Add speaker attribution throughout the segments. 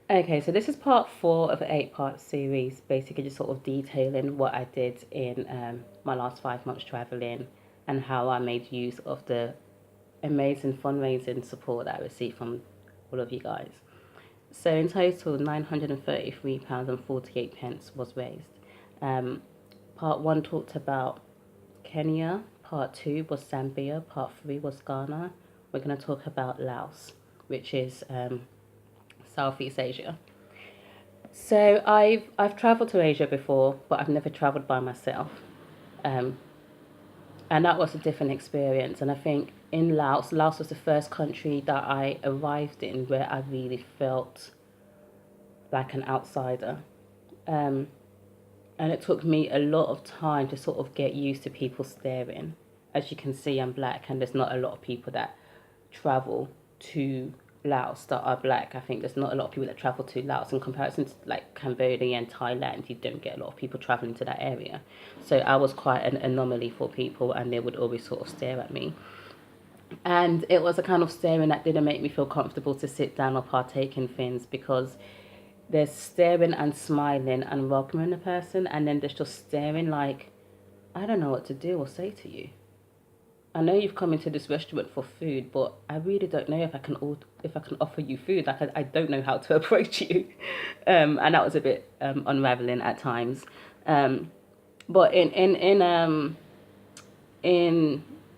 Speaker 1: Okay, so this is part four of an eight-part series, basically just sort of detailing what I did in my last 5 months traveling and how I made use of the amazing fundraising support that I received from all of you guys. So in total, £933 and 48 pence was raised. Um, part one talked about Kenya, part two was Zambia, part three was Ghana. We're going to talk about Laos, which is Southeast Asia. So I've travelled to Asia before, but I've never travelled by myself, um, and that was a different experience. And I think in Laos was the first country that I arrived in where I really felt like an outsider. Um, and it took me a lot of time to sort of get used to people staring. As you can see, I'm black, and there's not a lot of people that travel to Laos that are black. I think there's not a lot of people that travel to Laos in comparison to like Cambodia and Thailand. You don't get a lot of people traveling to that area. So I was quite an anomaly for people, and they would always sort of stare at me. And it was a kind of staring that didn't make me feel comfortable to sit down or partake in things, because there's staring and smiling and welcoming a person, and then there's just staring like, I don't know what to do or say to you. I know you've come into this restaurant for food, but I really don't know if I can offer you food. Like I don't know how to approach you, and that was a bit unraveling at times. Um, but in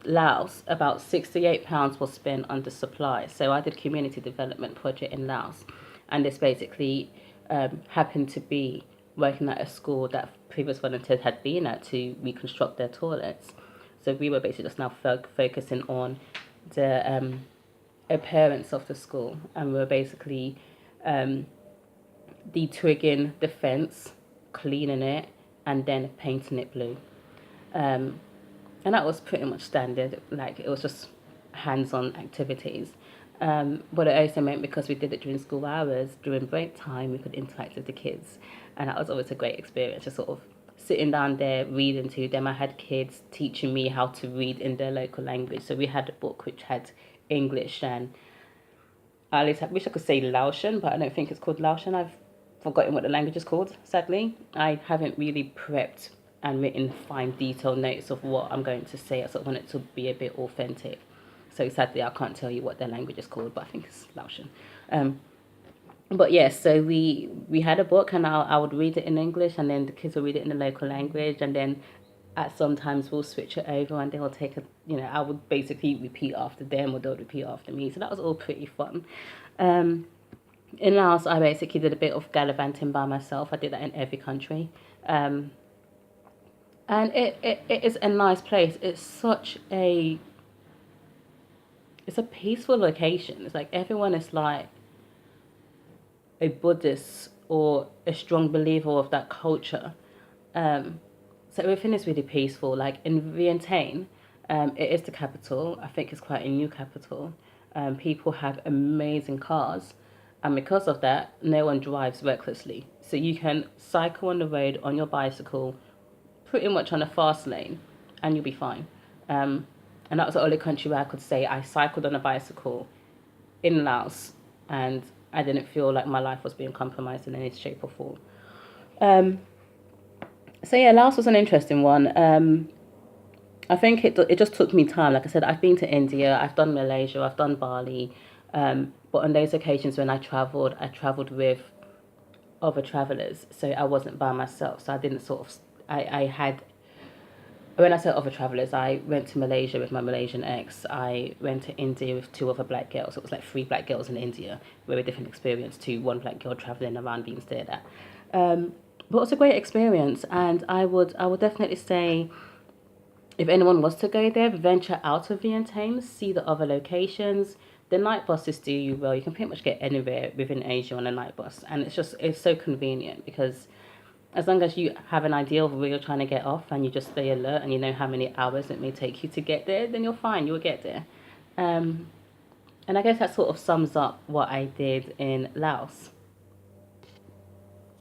Speaker 1: Laos, about £68 was spent on the supply. So I did community development project in Laos, and this basically happened to be working at a school that previous volunteers had been at to reconstruct their toilets. So we were basically just now focusing on the appearance of the school, and we were basically um, detwigging the fence, cleaning it, and then painting it blue. Um, and that was pretty much standard. Like it was just hands-on activities. But it also meant because we did it during school hours, during break time, we could interact with the kids, and that was always a great experience. Just sort of sitting down there reading to them. I had kids teaching me how to read in their local language. So we had a book which had English and I at least I wish I could say Laotian, but I don't think it's called Laotian. I've forgotten what the language is called, sadly. I haven't really prepped and written fine detailed notes of what I'm going to say. I sort of want it to be a bit authentic. So sadly, I can't tell you what their language is called, but I think it's Laotian. Um, but yes, so we had a book, and I would read it in English, and then the kids would read it in the local language, and then at sometimes we'll switch it over, and they'll take a, I would basically repeat after them, or they'll repeat after me. So that was all pretty fun. Um, in Laos, I basically did a bit of gallivanting by myself. I did that in every country. Um, and it is a nice place. It's a peaceful location. It's like everyone is like a Buddhist or a strong believer of that culture. Um, so everything is really peaceful. Like in Vientiane, it is the capital. I think it's quite a new capital. People have amazing cars, and because of that, no one drives recklessly. So you can cycle on the road on your bicycle, pretty much on a fast lane, and you'll be fine. Um, and that was the only country where I could say I cycled on a bicycle in Laos, and I didn't feel like my life was being compromised in any shape or form. Um, so yeah, Laos was an interesting one. I think it just took me time. Like I said, I've been to India, I've done Malaysia, I've done Bali, but on those occasions when I travelled with other travellers, so I wasn't by myself. So I didn't sort of I had when I say other travellers, I went to Malaysia with my Malaysian ex. I went to India with two other black girls. It was like three black girls in India. Very different experience to one black girl travelling around being stared at. But it was a great experience, and I would definitely say if anyone was to go there, venture out of Vientiane, see the other locations. The night buses do you well. You can pretty much get anywhere within Asia on a night bus, and it's so convenient because as long as you have an idea of where you're trying to get off and you just stay alert and you know how many hours it may take you to get there, then you're fine. You'll get there. And I guess that sort of sums up what I did in Laos.